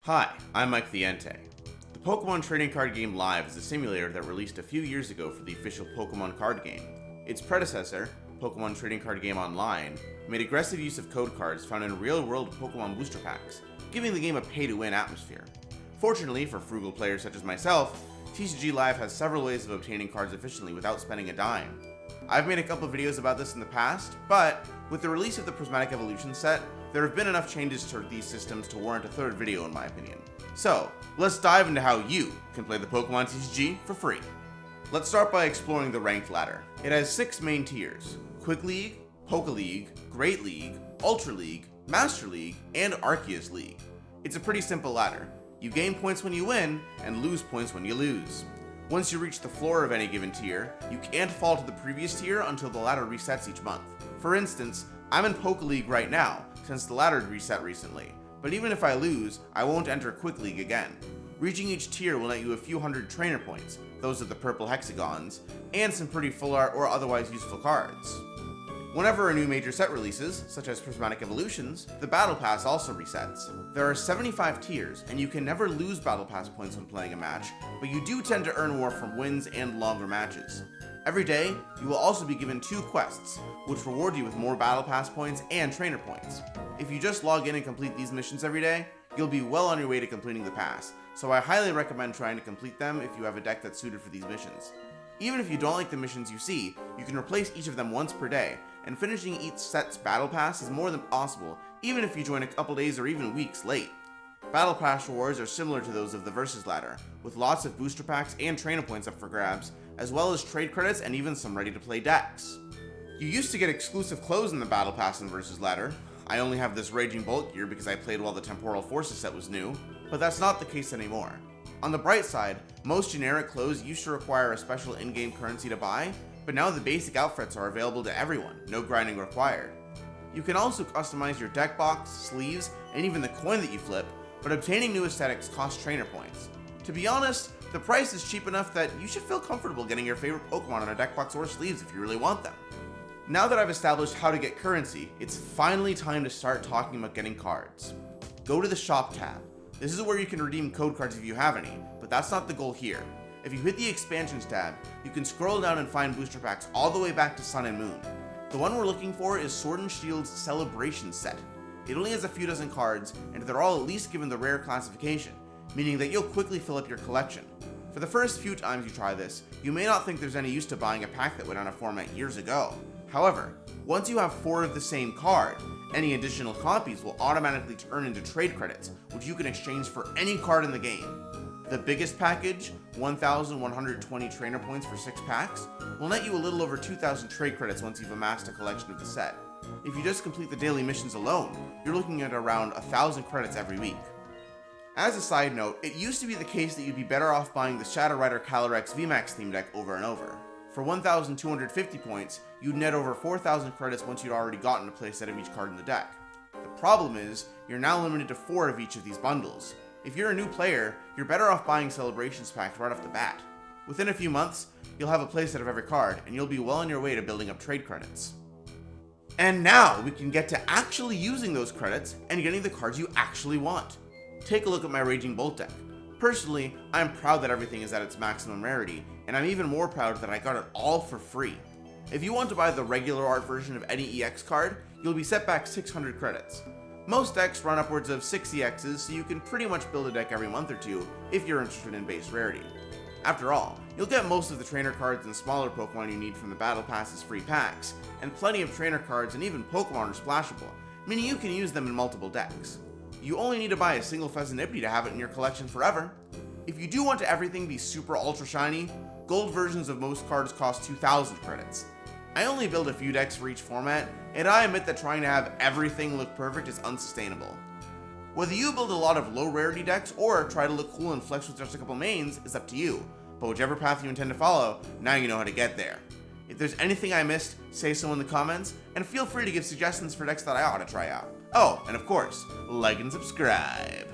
Hi, I'm Mike the Entei. The Pokemon Trading Card Game Live is a simulator that released a few years ago for the official Pokemon card game. Its predecessor, Pokemon Trading Card Game Online, made aggressive use of code cards found in real-world Pokemon booster packs, giving the game a pay-to-win atmosphere. Fortunately for frugal players such as myself, TCG Live has several ways of obtaining cards efficiently without spending a dime. I've made a couple of videos about this in the past, but with the release of the Prismatic Evolution set, there have been enough changes to these systems to warrant a third video in my opinion. So, let's dive into how you can play the Pokemon TCG for free. Let's start by exploring the ranked ladder. It has 6 main tiers: Quick League, Poké League, Great League, Ultra League, Master League, and Arceus League. It's a pretty simple ladder. You gain points when you win, and lose points when you lose. Once you reach the floor of any given tier, you can't fall to the previous tier until the ladder resets each month. For instance, I'm in Poké League right now, since the ladder reset recently, but even if I lose, I won't enter Quick League again. Reaching each tier will net you a few hundred trainer points, those are the purple hexagons, and some pretty full art or otherwise useful cards. Whenever a new major set releases, such as Prismatic Evolutions, the Battle Pass also resets. There are 75 tiers, and you can never lose Battle Pass points when playing a match, but you do tend to earn more from wins and longer matches. Every day, you will also be given 2 quests, which reward you with more Battle Pass points and trainer points. If you just log in and complete these missions every day, you'll be well on your way to completing the pass, so I highly recommend trying to complete them if you have a deck that's suited for these missions. Even if you don't like the missions you see, you can replace each of them once per day, and finishing each set's Battle Pass is more than possible, even if you join a couple days or even weeks late. Battle Pass rewards are similar to those of the Versus ladder, with lots of booster packs and trainer points up for grabs, as well as trade credits and even some ready-to-play decks. You used to get exclusive clothes in the Battle Pass and Versus ladder. I only have this Raging Bolt gear because I played while the Temporal Forces set was new, but that's not the case anymore. On the bright side, most generic clothes used to require a special in-game currency to buy, but now the basic outfits are available to everyone, no grinding required. You can also customize your deck box, sleeves, and even the coin that you flip, but obtaining new aesthetics costs trainer points. To be honest, the price is cheap enough that you should feel comfortable getting your favorite Pokemon on a deck box or sleeves if you really want them. Now that I've established how to get currency, it's finally time to start talking about getting cards. Go to the Shop tab. This is where you can redeem code cards if you have any, but that's not the goal here. If you hit the Expansions tab, you can scroll down and find booster packs all the way back to Sun and Moon. The one we're looking for is Sword and Shield's Celebration set. It only has a few dozen cards, and they're all at least given the rare classification, meaning that you'll quickly fill up your collection. For the first few times you try this, you may not think there's any use to buying a pack that went out of format years ago. However, once you have 4 of the same card, any additional copies will automatically turn into trade credits, which you can exchange for any card in the game. The biggest package, 1,120 trainer points for 6 packs, will net you a little over 2,000 trade credits once you've amassed a collection of the set. If you just complete the daily missions alone, you're looking at around 1,000 credits every week. As a side note, it used to be the case that you'd be better off buying the Shadow Rider Calyrex VMAX theme deck over and over. For 1,250 points, you'd net over 4,000 credits once you'd already gotten a playset of each card in the deck. The problem is, you're now limited to 4 of each of these bundles. If you're a new player, you're better off buying Celebrations packs right off the bat. Within a few months, you'll have a playset of every card, and you'll be well on your way to building up trade credits. And now we can get to actually using those credits and getting the cards you actually want. Take a look at my Raging Bolt deck. Personally, I'm proud that everything is at its maximum rarity, and I'm even more proud that I got it all for free. If you want to buy the regular art version of any EX card, you'll be set back 600 credits. Most decks run upwards of 6 EXs, so you can pretty much build a deck every month or two if you're interested in base rarity. After all, you'll get most of the trainer cards and smaller Pokemon you need from the Battle Pass's free packs, and plenty of trainer cards and even Pokemon are splashable, meaning you can use them in multiple decks. You only need to buy a single Pheasantipede to have it in your collection forever. If you do want to everything be super ultra shiny, gold versions of most cards cost 2,000 credits. I only build a few decks for each format, and I admit that trying to have everything look perfect is unsustainable. Whether you build a lot of low rarity decks or try to look cool and flex with just a couple mains is up to you, but whichever path you intend to follow, now you know how to get there. If there's anything I missed, say so in the comments, and feel free to give suggestions for decks that I ought to try out. Oh, and of course, like and subscribe.